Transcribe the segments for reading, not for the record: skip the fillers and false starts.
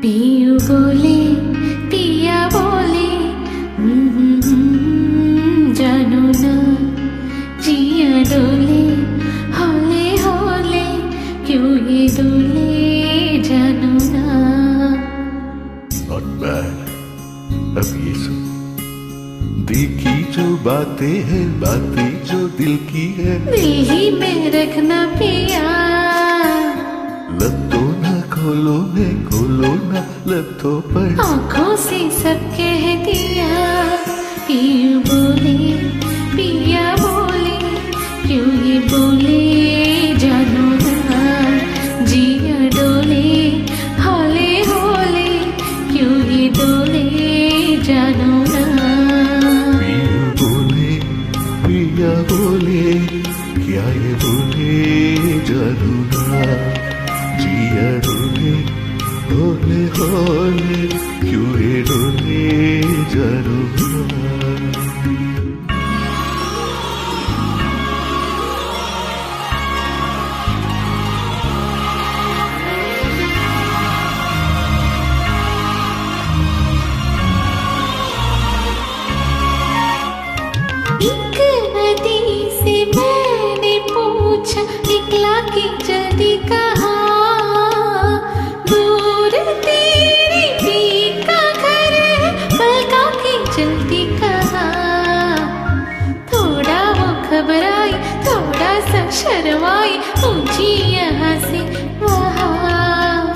पियू बोले पिया बोले जानो ना जिया डोले होले होले क्यों ये डोले जानो ना। Not bad. अब ये सुन, दिल की जो बातें हैं बातें जो दिल की है, दिल ही में रखना पिया। लत्तों ना खोलो ना लत्तों पर, आँखों से सब कह दिया। पियू बोले पिया बोले क्यों ये बोले जानो ना जिया डोले होले होले क्यों ये डोले जानो ना। पिया बोले क्या ये बोले जानू ना, जिया डोले होले होले क्यों ये डोले जानू ना। एक नदी से मैंने पूछा निकला कि जल्दी कहाँ, दूर तेरी पीठ का घर है पलका की जल्दी कहाँ। थोड़ा वो घबराई थोड़ा सा शर्माई ऊंची यहाँ से वहाँ,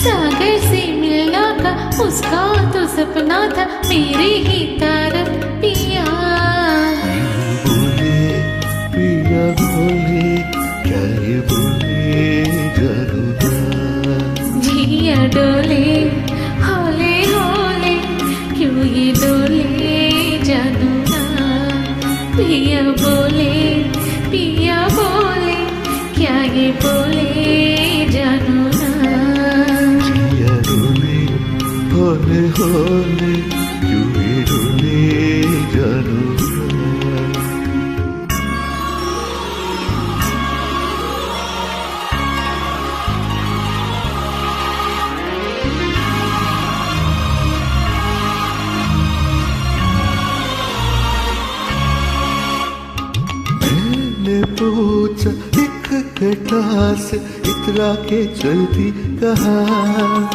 सागर से मिलना का उसका तो सपना था मेरी ही तरफ पिया। पिया बोले क्या ये बोले जानू ना, जिया डोले होले होले क्यों ये डोले जानू ना। पिया बोले क्या ये बोले जानू ना। जिया डोले होले होले क्यों ये डोले जानू ना। मैंने पूछा एक घटा से इतरा के चलती कहाँ,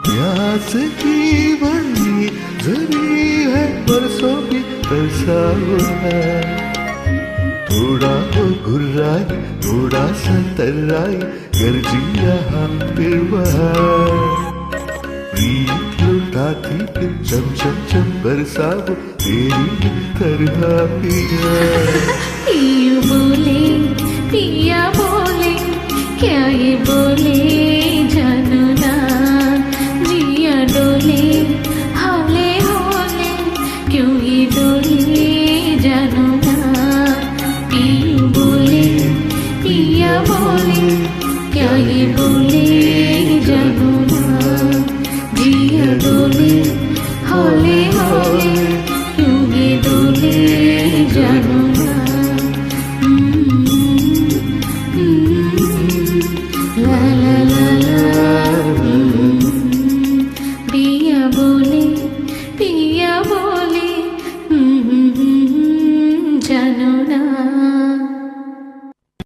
प्यास की बड़ी जरी है बरसों की तरसा हुआ, थोड़ा वो घुर्राई थोड़ा सा तर्राई गर्जी यहाँ फिर वहाँ, प्रीत लुटाती फिर चम चम चम बरसा वो तेरी तरह पिया। पियू बोले पिया बोले क्या ये बोले जानू ना, जिया डोले होले होले क्यों ये डोले जानू ना। पियू बोले पिया बोले क्या ये बोले जानू ना, जिया डोले होले होले क्यों ये डोले जानू ना। ला ला ला ला पिया बोले जानू ना।